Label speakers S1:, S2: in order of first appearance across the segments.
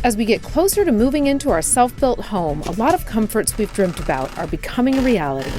S1: As we get closer to moving into our self-built home, a lot of comforts we've dreamt about are becoming a reality.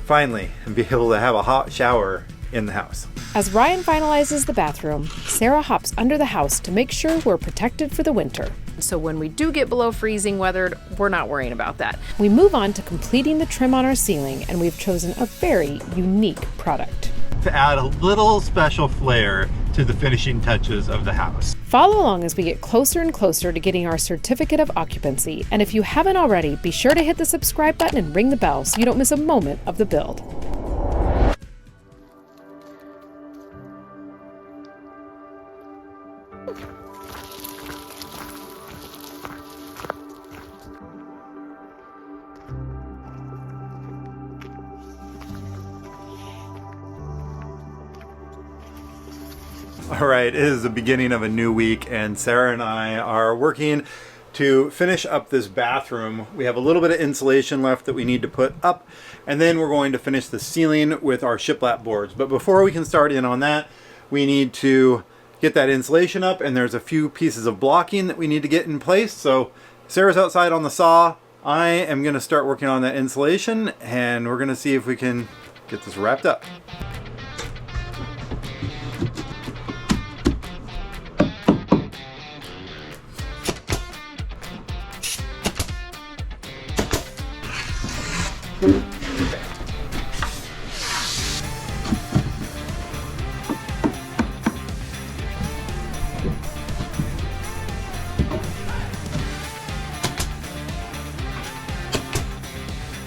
S2: Finally, and be able to have a hot shower in the house.
S1: As Ryan finalizes the bathroom, Sarah hops under the house to make sure we're protected for the winter. So when we do get below freezing weather, we're not worrying about that. We move on to completing the trim on our ceiling, and we've chosen a very unique product
S2: to add a little special flair to the finishing touches of the house.
S1: Follow along as we get closer and closer to getting our certificate of occupancy. And if you haven't already, be sure to hit the subscribe button and ring the bell so you don't miss a moment of the build.
S2: All right, it is the beginning of a new week, and Sarah and I are working to finish up this bathroom. We have a little bit of insulation left that we need to put up, and then we're going to finish the ceiling with our shiplap boards. But before we can start in on that, we need to get that insulation up, and there's a few pieces of blocking that we need to get in place. So Sarah's outside on the saw. I am going to start working on that insulation, and we're going to see if we can get this wrapped up.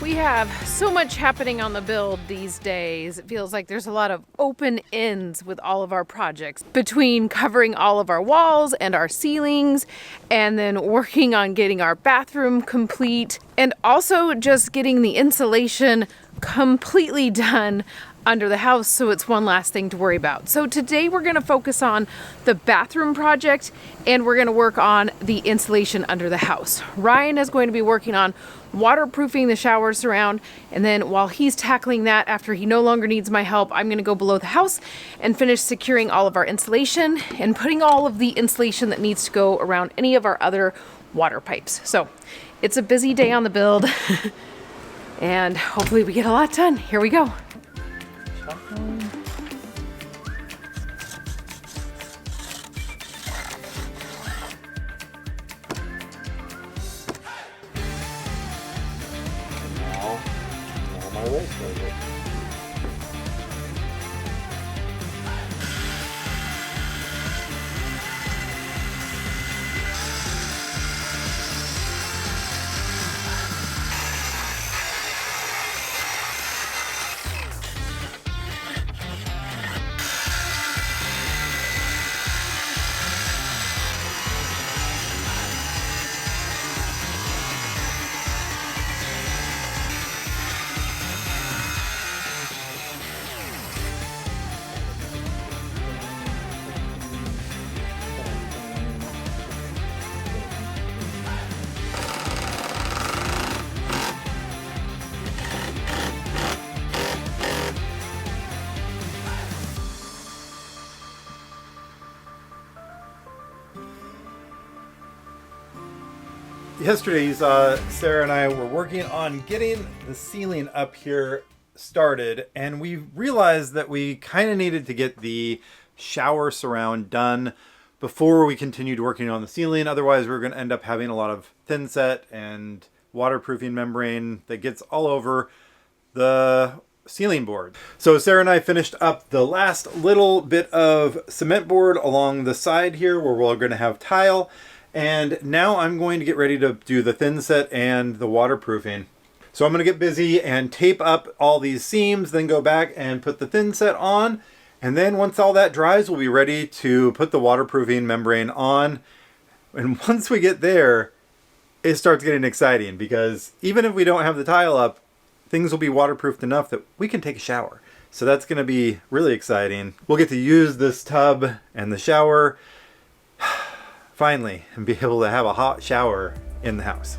S1: We have so much happening on the build these days. It feels like there's a lot of open ends with all of our projects, between covering all of our walls and our ceilings, and then working on getting our bathroom complete, and also just getting the insulation completely done under the house, so it's one last thing to worry about. So today we're going to focus on the bathroom project, and we're going to work on the insulation under the house. Ryan is going to be working on waterproofing the shower surround, and then while he's tackling that, after he no longer needs my help, I'm going to go below the house and finish securing all of our insulation and putting all of the insulation that needs to go around any of our other water pipes. So it's a busy day on the build and hopefully we get a lot done. Here we go.
S2: Yesterday, Sarah and I were working on getting the ceiling up here started, and we realized that we kind of needed to get the shower surround done before we continued working on the ceiling. Otherwise, we're going to end up having a lot of thin set and waterproofing membrane that gets all over the ceiling board. So Sarah and I finished up the last little bit of cement board along the side here where we're going to have tile. And now I'm going to get ready to do the thin set and the waterproofing. So I'm going to get busy and tape up all these seams, then go back and put the thin set on. And then once all that dries, we'll be ready to put the waterproofing membrane on. And once we get there, it starts getting exciting, because even if we don't have the tile up, things will be waterproofed enough that we can take a shower. So that's going to be really exciting. We'll get to use this tub and the shower finally, and be able to have a hot shower in the house.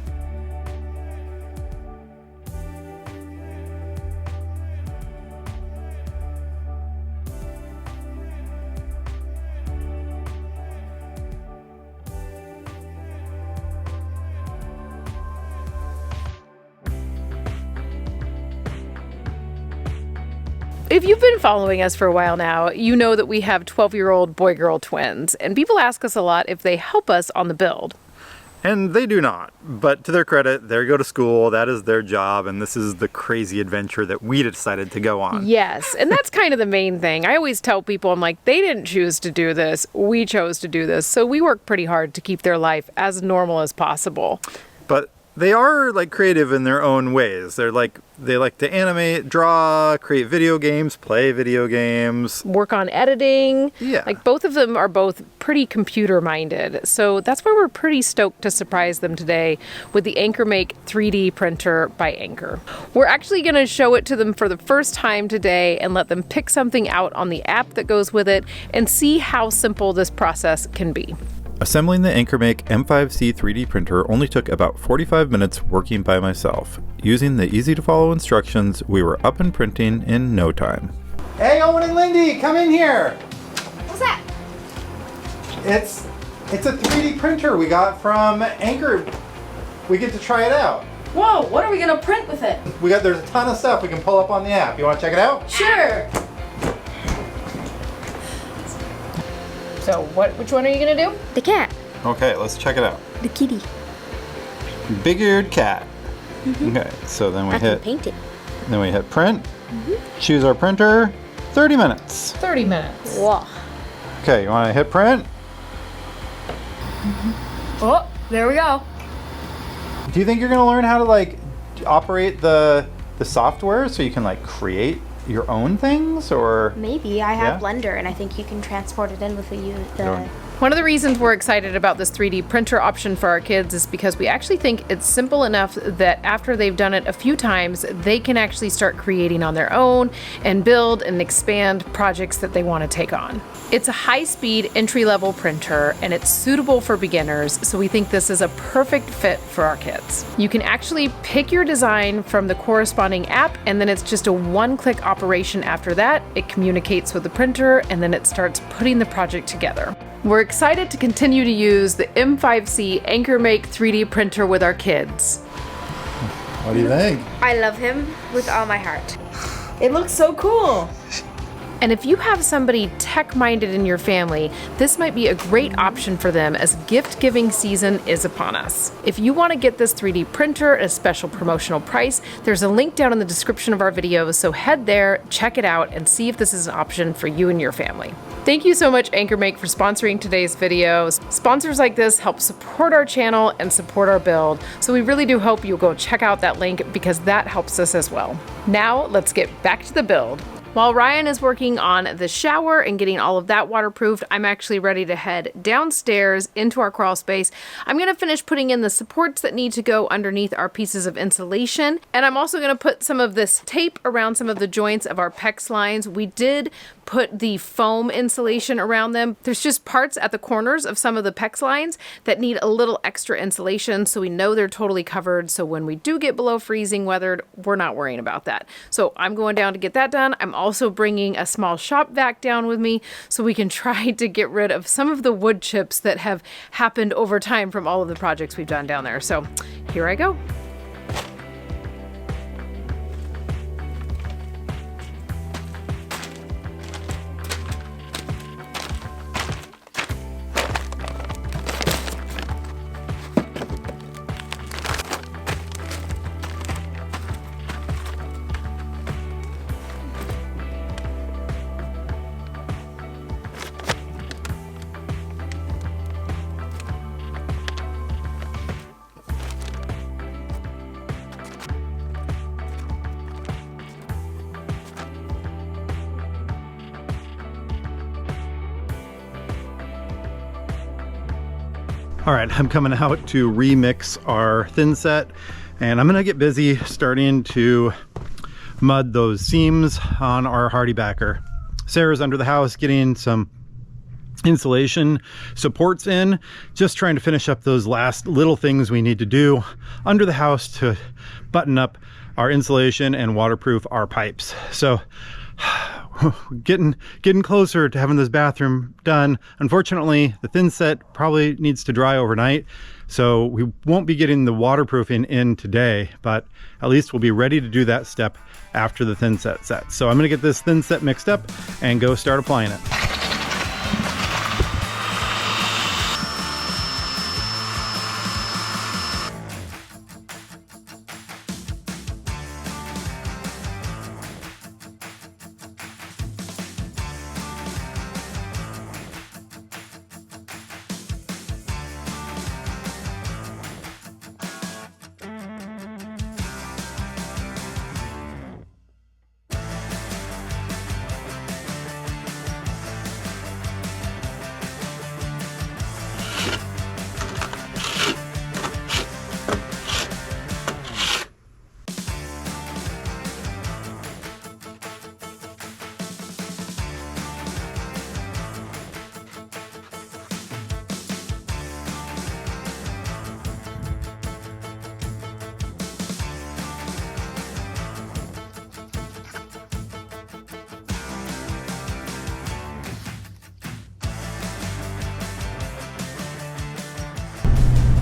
S1: If you've been following us for a while now, you know that we have 12-year-old boy-girl twins, and people ask us a lot if they help us on the build.
S2: And they do not, but to their credit, they go to school, that is their job, and this is the crazy adventure that we decided to go on.
S1: Yes, and that's kind of the main thing. I always tell people, I'm like, they didn't choose to do this, we chose to do this, so we work pretty hard to keep their life as normal as possible.
S2: But they are like creative in their own ways. They like to animate, draw, create video games, play video games,
S1: work on editing.
S2: Yeah.
S1: Like both of them are both pretty computer minded. So that's why we're pretty stoked to surprise them today with the AnchorMake 3D printer by Anchor. We're actually going to show it to them for the first time today and let them pick something out on the app that goes with it and see how simple this process can be.
S2: Assembling the AnchorMake M5C 3D printer only took about 45 minutes working by myself. Using the easy-to-follow instructions, we were up and printing in no time. Hey, Owen and Lindy, come in here!
S3: What's that?
S2: It's a 3D printer we got from Anchor. We get to try it out.
S3: Whoa, what are we gonna print with it?
S2: There's a ton of stuff we can pull up on the app. You want to check it out?
S3: Sure.
S1: So which one are you going to do?
S3: The cat.
S2: Okay, let's check it out.
S3: The kitty.
S2: Big-eared cat. Okay, so then we
S3: I
S2: hit
S3: can paint it.
S2: Then we hit print. Choose our printer. 30 minutes.
S1: 30 minutes.
S3: Whoa.
S2: Okay, you want to hit print?
S3: Oh, there we go.
S2: Do you think you're going to learn how to like operate the software so you can like create your own things, or?
S3: Maybe. I have
S2: Yeah?
S3: Blender, and I think you can transport it in with the
S1: One of the reasons we're excited about this 3D printer option for our kids is because we actually think it's simple enough that after they've done it a few times, they can actually start creating on their own and build and expand projects that they want to take on. It's a high-speed entry-level printer and it's suitable for beginners, so we think this is a perfect fit for our kids. You can actually pick your design from the corresponding app, and then it's just a one-click operation after that. It communicates with the printer and then it starts putting the project together. We're excited to continue to use the M5C AnchorMake 3D printer with our kids.
S2: What do you think?
S3: I love him with all my heart.
S1: It looks so cool. And if you have somebody tech-minded in your family, this might be a great option for them as gift-giving season is upon us. If you want to get this 3D printer at a special promotional price, there's a link down in the description of our video, so head there, check it out, and see if this is an option for you and your family. Thank you so much, AnchorMake, for sponsoring today's video. Sponsors like this help support our channel and support our build, so we really do hope you'll go check out that link because that helps us as well. Now, let's get back to the build. While Ryan is working on the shower and getting all of that waterproofed, I'm actually ready to head downstairs into our crawl space. I'm going to finish putting in the supports that need to go underneath our pieces of insulation, and I'm also going to put some of this tape around some of the joints of our PEX lines. We did put the foam insulation around them. There's just parts at the corners of some of the PEX lines that need a little extra insulation, so we know they're totally covered, so when we do get below freezing weathered, we're not worrying about that. So I'm going down to get that done. I'm also bringing a small shop vac down with me so we can try to get rid of some of the wood chips that have happened over time from all of the projects we've done down there. So here I go.
S2: All right, I'm coming out to remix our thin set, and I'm gonna get busy starting to mud those seams on our hardy backer. Sarah's under the house getting some insulation supports in, just trying to finish up those last little things we need to do under the house to button up our insulation and waterproof our pipes. So getting closer to having this bathroom done. Unfortunately, the thin set probably needs to dry overnight, So we won't be getting the waterproofing in today, but at least we'll be ready to do that step after the thin set sets. So I'm gonna get this thin set mixed up and go start applying it.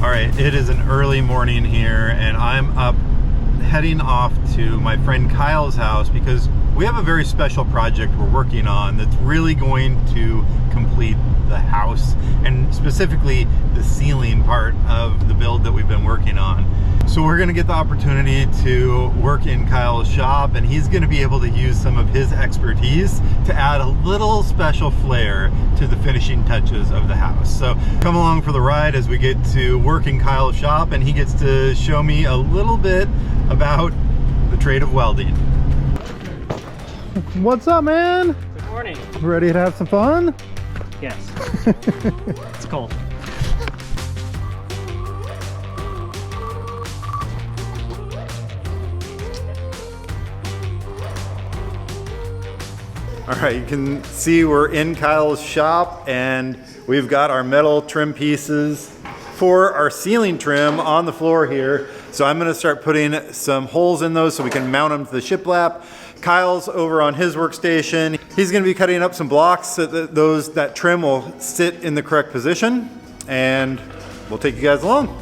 S2: All right, it is an early morning here and I'm up heading off to my friend Kyle's house because we have a very special project we're working on that's really going to complete the house and specifically the ceiling part of the build that we've been working on. So we're gonna get the opportunity to work in Kyle's shop and he's gonna be able to use some of his expertise to add a little special flair to the finishing touches of the house. So come along for the ride as we get to work in Kyle's shop and he gets to show me a little bit about the trade of welding. What's up, man?
S4: Good morning.
S2: Ready to have some fun?
S4: Yes. It's cold.
S2: All right, you can see we're in Kyle's shop and we've got our metal trim pieces for our ceiling trim on the floor here. So I'm gonna start putting some holes in those so we can mount them to the shiplap. Kyle's over on his workstation. He's gonna be cutting up some blocks so that that trim will sit in the correct position and we'll take you guys along.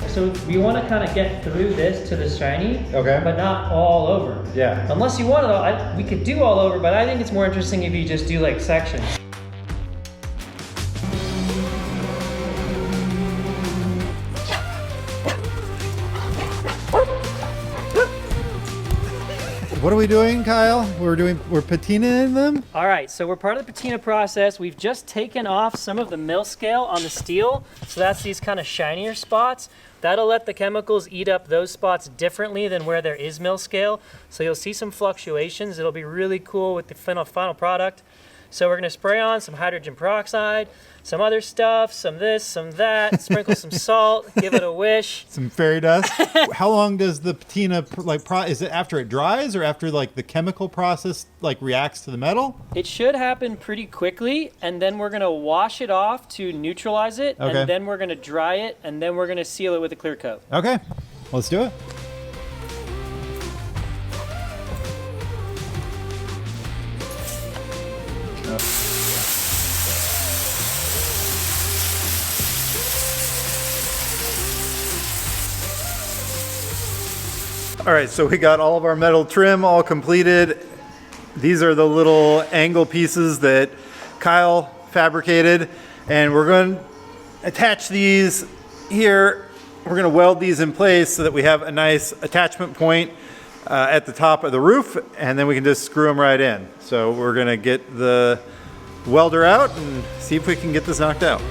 S4: So we want to kind of get through this to the shiny,
S2: Okay.
S4: but not all over.
S2: Yeah.
S4: Unless you want to, we could do all over, but I think it's more interesting if you just do like sections.
S2: What are we doing, Kyle? We're patinaing them?
S4: All right, so we're part of the patina process. We've just taken off some of the mill scale on the steel. So that's these kind of shinier spots. That'll let the chemicals eat up those spots differently than where there is mill scale. So you'll see some fluctuations. It'll be really cool with the final product. So we're gonna spray on some hydrogen peroxide, some other stuff, some this, some that, sprinkle some salt, give it a wish.
S2: Some fairy dust. How long does the patina, is it after it dries or after like the chemical process reacts to the metal?
S4: It should happen pretty quickly, and then we're gonna wash it off to neutralize it,
S2: Okay.
S4: and then we're gonna dry it, and then we're gonna seal it with a clear coat.
S2: Okay, let's do it. All right, so we got all of our metal trim all completed. These are the little angle pieces that Kyle fabricated, and we're going to attach these here we're gonna weld these in place so that we have a nice attachment point at the top of the roof, and then we can just screw them right in. So we're gonna get the welder out and see if we can get this knocked out.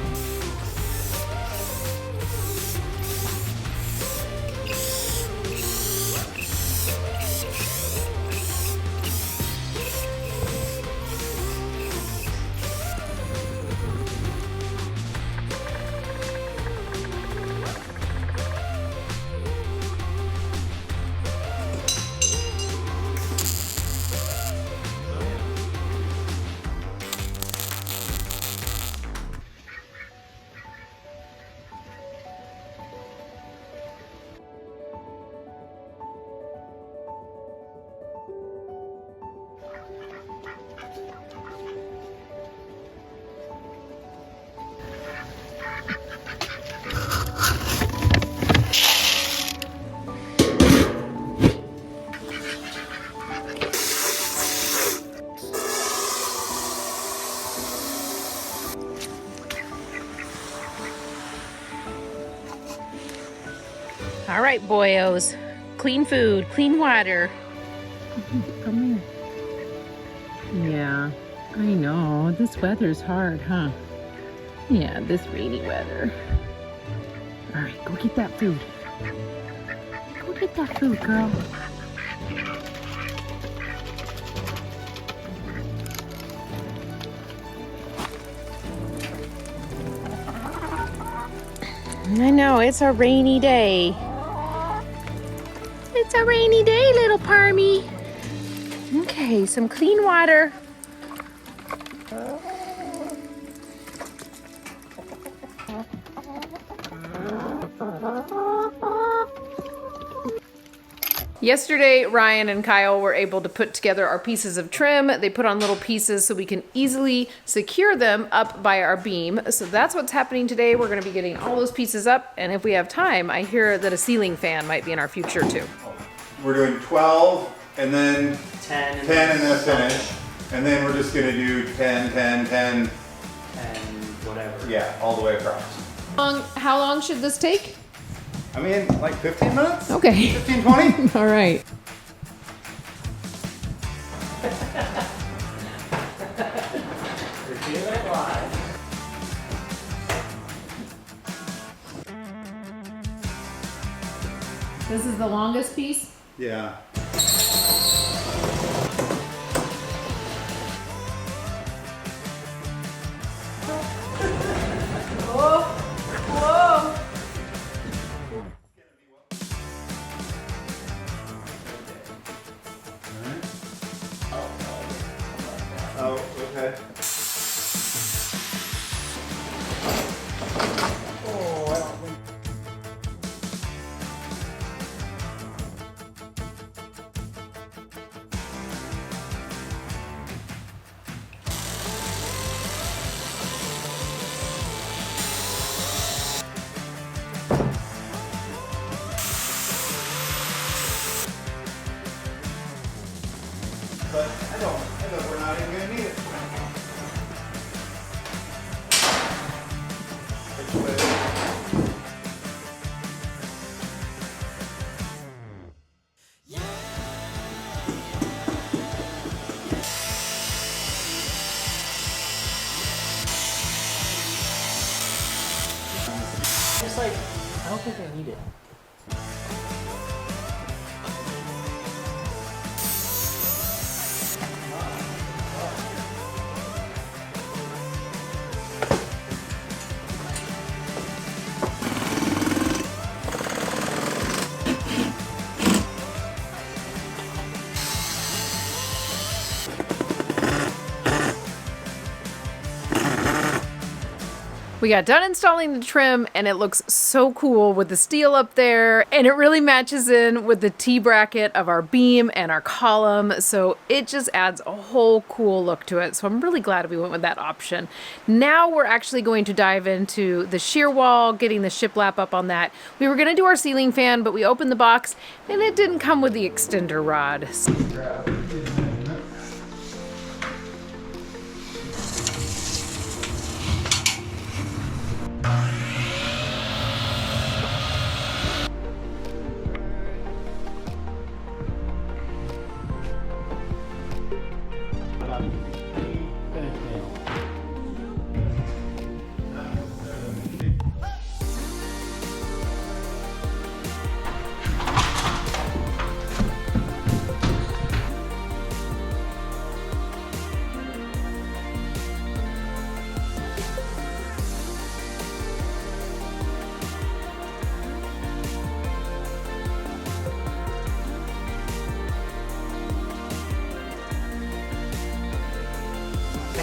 S1: All right, boyos. Clean food, clean water. Come here. Yeah, I know. This weather's hard, huh? Yeah, this rainy weather. All right, go get that food. Go get that food, girl. I know, it's a rainy day. It's a rainy day, little Parmy. Okay, some clean water. Yesterday, Ryan and Kyle were able to put together our pieces of trim. They put on little pieces so we can easily secure them up by our beam. So that's what's happening today. We're gonna be getting all those pieces up, and if we have time, I hear that a ceiling fan might be in our future too.
S2: We're doing 12 and then
S4: 10
S2: and then a finish. And then we're just gonna do 10, 10, 10.
S4: and whatever.
S2: Yeah, all the way across.
S1: How long should this take?
S2: I mean, like 15 minutes?
S1: Okay.
S2: 15, 20?
S1: All right.
S4: We're doing it live.
S1: This is the longest piece?
S2: Yeah.
S1: Whoa! Whoa!
S2: Oh, okay. But I know we're not even gonna need it.
S4: Just like, I don't think I need it.
S1: We got done installing the trim, and it looks so cool with the steel up there, and it really matches in with the T-bracket of our beam and our column, so it just adds a whole cool look to it. So I'm really glad we went with that option. Now we're actually going to dive into the shear wall, getting the shiplap up on that. We were going to do our ceiling fan, but we opened the box, and it didn't come with the extender rod.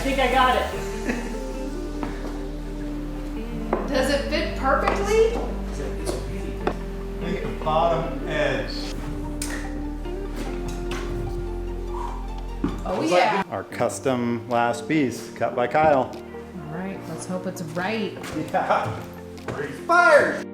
S4: think I got it.
S1: Does it fit perfectly?
S2: Make the bottom edge.
S1: Oh yeah.
S2: Our custom last piece, cut by Kyle.
S1: All right, let's hope it's right.
S2: Yeah. We're inspired.